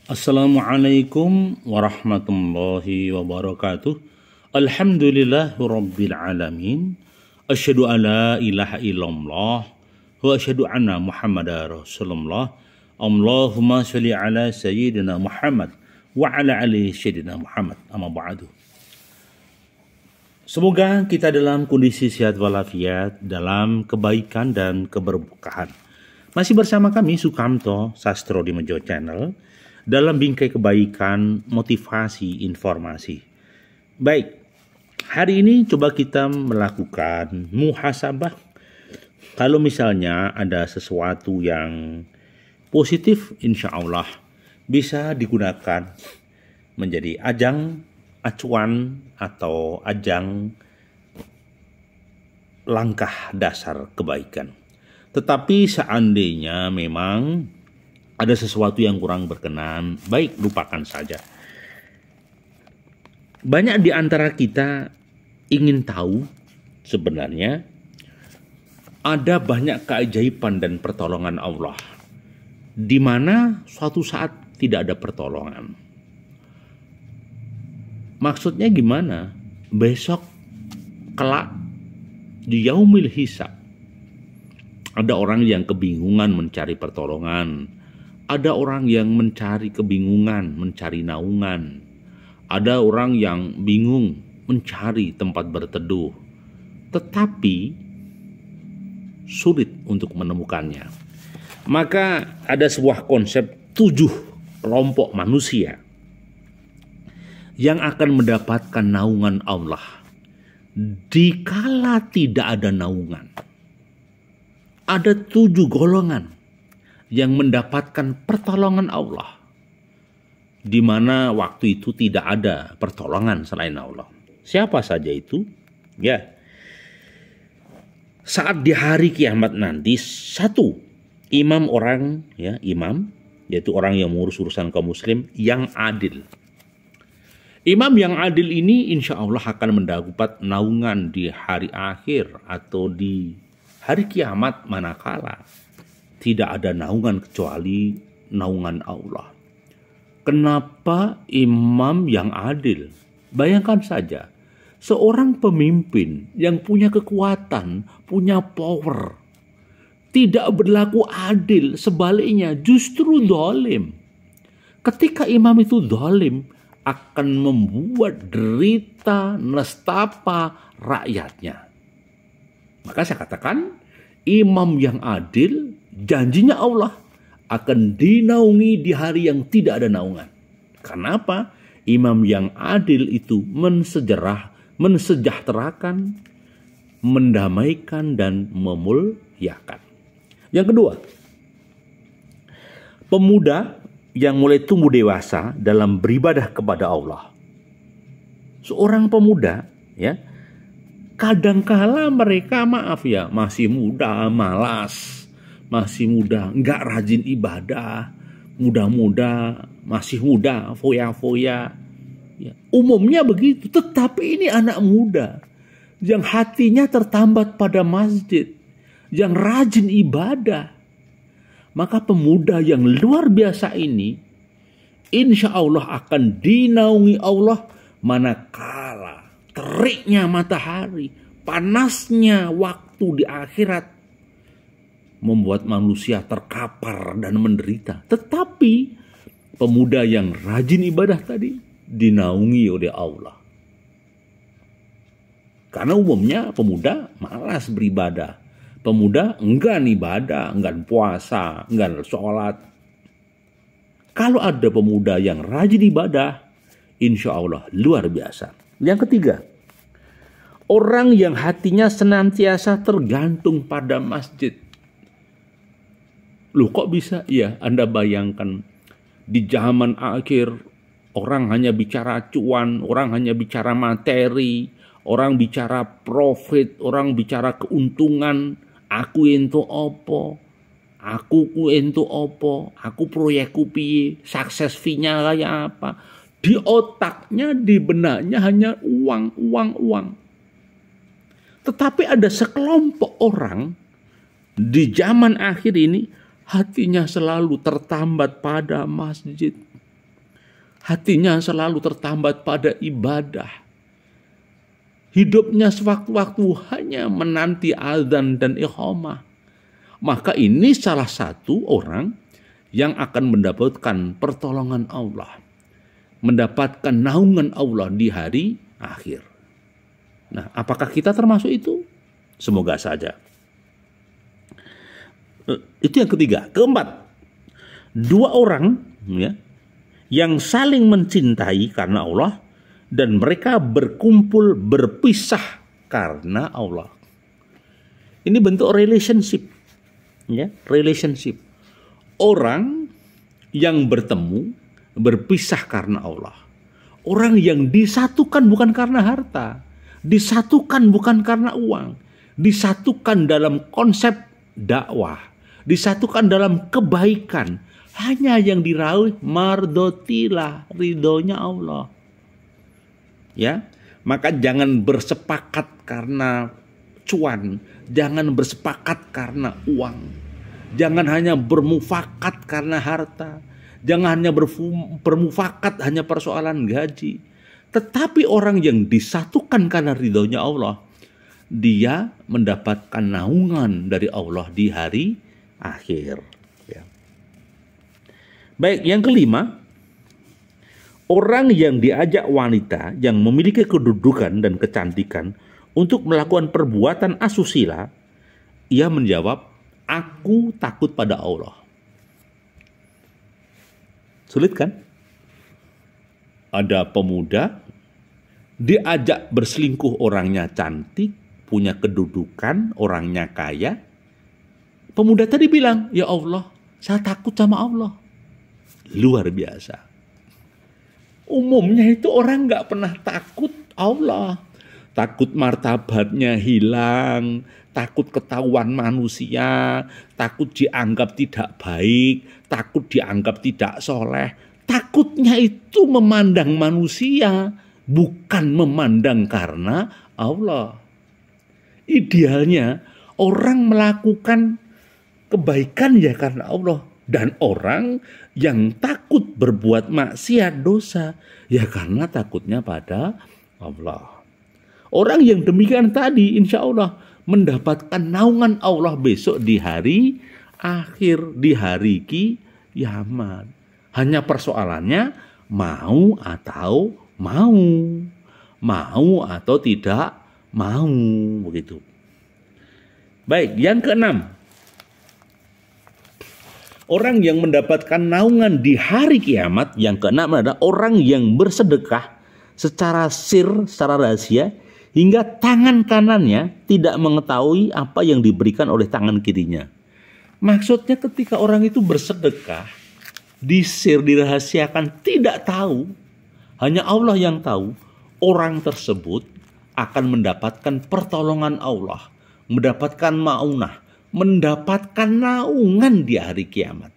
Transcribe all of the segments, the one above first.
Assalamualaikum warahmatullahi wabarakatuh. Alhamdulillahirabbil alamin. Asyhadu alla ilaha illallah wa asyhadu anna Muhammadar Rasulullah. Allahumma shalli ala sayyidina Muhammad wa ala ali sayyidina Muhammad. Amma ba'du. Semoga kita dalam kondisi sehat walafiat, dalam kebaikan dan keberkahan. Masih bersama kami Sukamto Sastro di Mejo Channel dalam bingkai kebaikan, motivasi, informasi. Baik, hari ini coba kita melakukan muhasabah. Kalau misalnya ada sesuatu yang positif, insya Allah bisa digunakan menjadi ajang acuan atau ajang langkah dasar kebaikan. Tetapi seandainya memang ada sesuatu yang kurang berkenan, baik lupakan saja. Banyak di antara kita ingin tahu sebenarnya ada banyak keajaiban dan pertolongan Allah, di mana suatu saat tidak ada pertolongan. Maksudnya gimana? Besok kelak di yaumil hisab ada orang yang kebingungan mencari pertolongan. Ada orang yang mencari kebingungan, mencari naungan. Ada orang yang bingung mencari tempat berteduh, tetapi sulit untuk menemukannya. Maka ada sebuah konsep 7 kelompok manusia yang akan mendapatkan naungan Allah dikala tidak ada naungan. Ada 7 golongan yang mendapatkan pertolongan Allah, di mana waktu itu tidak ada pertolongan selain Allah. Siapa saja itu? Ya, saat di hari kiamat nanti, satu imam orang, ya imam, yaitu orang yang mengurus urusan kaum muslim yang adil. Imam yang adil ini insya Allah akan mendapat naungan di hari akhir atau di hari kiamat, manakala tidak ada naungan kecuali naungan Allah. Kenapa imam yang adil? Bayangkan saja, seorang pemimpin yang punya kekuatan, punya power, tidak berlaku adil, sebaliknya justru zalim. Ketika imam itu zalim, akan membuat derita, nestapa rakyatnya. Maka saya katakan, imam yang adil, janjinya Allah akan dinaungi di hari yang tidak ada naungan. Kenapa? Imam yang adil itu mensejahterakan, mendamaikan, dan memuliakan. Yang kedua, pemuda yang mulai tumbuh dewasa dalam beribadah kepada Allah. Seorang pemuda, ya, kadangkala mereka masih muda, malas, masih muda, nggak rajin ibadah, muda-muda, masih muda, foya-foya. Ya, umumnya begitu, tetapi ini anak muda yang hatinya tertambat pada masjid, yang rajin ibadah. Maka pemuda yang luar biasa ini, insya Allah akan dinaungi Allah manakala teriknya matahari, panasnya waktu di akhirat membuat manusia terkapar dan menderita. Tetapi pemuda yang rajin ibadah tadi dinaungi oleh Allah. Karena umumnya pemuda malas beribadah. Pemuda enggan ibadah, enggan puasa, enggan sholat. Kalau ada pemuda yang rajin ibadah, insya Allah luar biasa. Yang ketiga, orang yang hatinya senantiasa tergantung pada masjid. Loh kok bisa? Ya, Anda bayangkan di zaman akhir orang hanya bicara cuan, orang hanya bicara materi, orang bicara profit, orang bicara keuntungan. Aku ento opo, aku ento opo, aku proyekku piye, sukses fee-nya kayak apa. Di otaknya, di benaknya hanya uang, uang, uang. Tetapi ada sekelompok orang di zaman akhir ini hatinya selalu tertambat pada masjid. hatinya selalu tertambat pada ibadah, hidupnya sewaktu-waktu hanya menanti azan dan iqamah, maka ini salah satu orang yang akan mendapatkan pertolongan Allah, mendapatkan naungan Allah di hari akhir. Nah, apakah kita termasuk itu? Semoga saja. Itu yang ketiga. Keempat, dua orang ya, yang saling mencintai karena Allah dan mereka berkumpul berpisah karena Allah. Ini bentuk relationship, ya, relationship. Orang yang bertemu berpisah karena Allah. Orang yang disatukan bukan karena harta, disatukan bukan karena uang, disatukan dalam konsep dakwah, disatukan dalam kebaikan. Hanya yang diraih mardotilah, ridhonya Allah. Ya, maka jangan bersepakat karena cuan, jangan bersepakat karena uang, jangan hanya bermufakat karena harta, jangan hanya bermufakat hanya persoalan gaji. Tetapi orang yang disatukan karena ridhonya Allah, dia mendapatkan naungan dari Allah di hari akhir. Ya. Baik, yang kelima, orang yang diajak wanita yang memiliki kedudukan dan kecantikan untuk melakukan perbuatan asusila, ia menjawab, aku takut pada Allah. Sulit kan? Ada pemuda diajak berselingkuh, orangnya cantik, punya kedudukan, orangnya kaya. Pemuda tadi bilang, ya Allah, saya takut sama Allah. Luar biasa. Umumnya itu orang nggak pernah takut Allah. Takut martabatnya hilang, takut ketahuan manusia, takut dianggap tidak baik, takut dianggap tidak soleh. Takutnya itu memandang manusia, bukan memandang karena Allah. Idealnya orang melakukan kebaikan ya karena Allah. Dan orang yang takut berbuat maksiat dosa ya karena takutnya pada Allah. Orang yang demikian tadi insya Allah mendapatkan naungan Allah besok di hari akhir, di hari kiamat. Hanya persoalannya mau atau mau atau tidak mau, begitu. Baik, yang keenam, orang yang mendapatkan naungan di hari kiamat, yang keenam adalah orang yang bersedekah secara secara rahasia hingga tangan kanannya tidak mengetahui apa yang diberikan oleh tangan kirinya. Maksudnya ketika orang itu bersedekah, dirahasiakan, tidak tahu, hanya Allah yang tahu, orang tersebut akan mendapatkan pertolongan Allah, mendapatkan maunah, mendapatkan naungan di hari kiamat.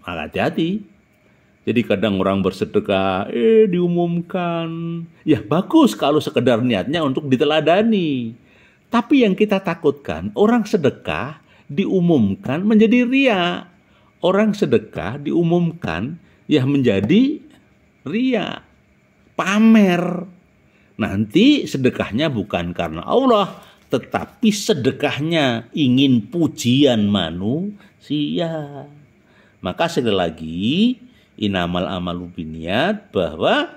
Maka hati-hati. Jadi kadang orang bersedekah, diumumkan. Ya bagus kalau sekedar niatnya untuk diteladani. Tapi yang kita takutkan, orang sedekah diumumkan menjadi ria. Orang sedekah diumumkan ya menjadi ria, pamer. Nanti sedekahnya bukan karena Allah, tetapi sedekahnya ingin pujian manusia. Maka sekali lagi, inamal amalu binniyat, bahwa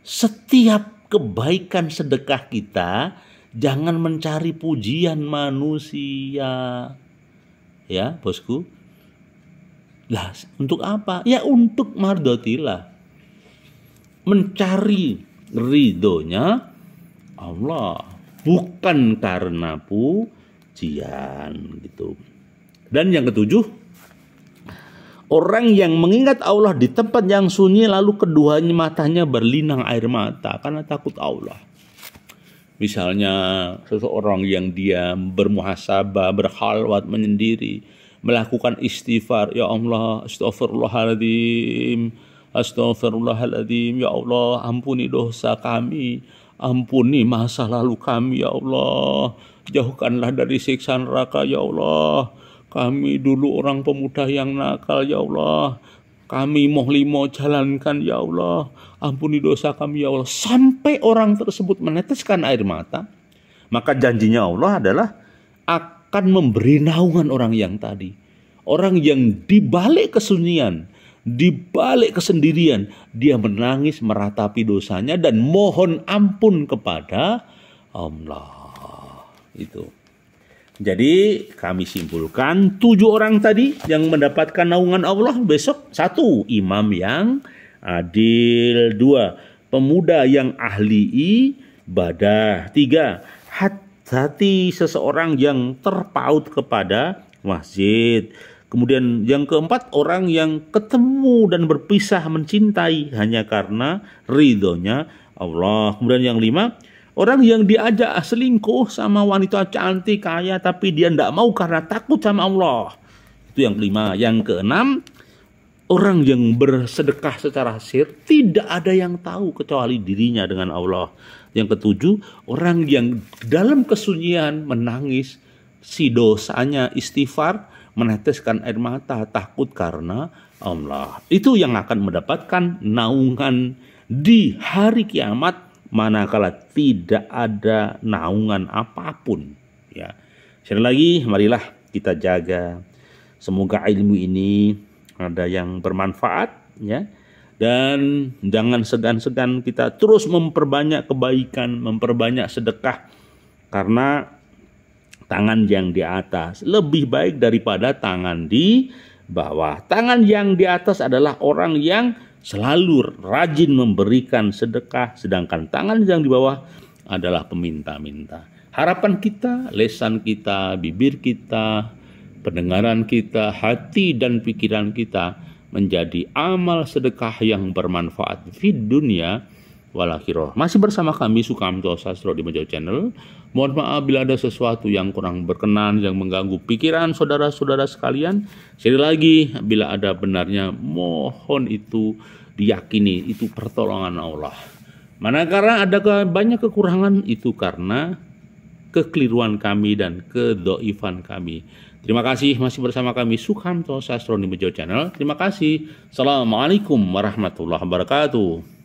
setiap kebaikan sedekah kita jangan mencari pujian manusia. Ya, bosku. Lah, untuk apa? Ya untuk mardotillah. Mencari ridhonya Allah, bukan karena pujian, gitu. Dan yang ketujuh, orang yang mengingat Allah di tempat yang sunyi lalu keduanya matanya berlinang air mata karena takut Allah. Misalnya seseorang yang dia bermuhasabah, berkhalwat menyendiri, melakukan istighfar, ya Allah, astaghfirullahaladzim, astaghfirullahaladzim, ya Allah, ampuni dosa kami, ampuni masa lalu kami, ya Allah, jauhkanlah dari siksa neraka, ya Allah. Kami dulu orang pemuda yang nakal, ya Allah. kami mohon jalankan ya Allah, ampuni dosa kami ya Allah, sampai orang tersebut meneteskan air mata, maka janjinya Allah adalah akan memberi naungan orang yang tadi. Orang yang dibalik kesunyian, dibalik kesendirian, dia menangis meratapi dosanya dan mohon ampun kepada Allah. Itu. Jadi kami simpulkan 7 orang tadi yang mendapatkan naungan Allah besok. 1. Imam yang adil. 2. Pemuda yang ahli ibadah. 3. Hati seseorang yang terpaut kepada masjid. Kemudian yang keempat, orang yang ketemu dan berpisah mencintai hanya karena ridhonya Allah. Kemudian yang 5, orang yang diajak selingkuh sama wanita cantik, kaya, tapi dia tidak mau karena takut sama Allah. Itu yang 5. Yang ke-6, orang yang bersedekah secara sir, tidak ada yang tahu kecuali dirinya dengan Allah. Yang ke-7, orang yang dalam kesunyian menangis, si dosanya istighfar, meneteskan air mata, takut karena Allah. Itu yang akan mendapatkan naungan di hari kiamat, manakala tidak ada naungan apapun. Ya, sekali lagi, marilah kita jaga. Semoga ilmu ini ada yang bermanfaat, ya. Dan jangan segan-segan kita terus memperbanyak kebaikan, memperbanyak sedekah, karena tangan yang di atas lebih baik daripada tangan di bawah. Tangan yang di atas adalah orang yang selalu rajin memberikan sedekah, sedangkan tangan yang di bawah adalah peminta-minta. Harapan kita, lisan kita, bibir kita, pendengaran kita, hati dan pikiran kita menjadi amal sedekah yang bermanfaat di dunia wal akhirah. Masih bersama kami Sukamto Sastro di Mejo Channel. Mohon maaf bila ada sesuatu yang kurang berkenan, yang mengganggu pikiran saudara-saudara sekalian. Sekali lagi, bila ada benarnya, mohon itu diyakini, itu pertolongan Allah. Manakala ada banyak kekurangan, itu karena kekeliruan kami dan kedoifan kami. Terima kasih masih bersama kami Sukamto Sastro di Mejo Channel. Terima kasih. Assalamualaikum warahmatullahi wabarakatuh.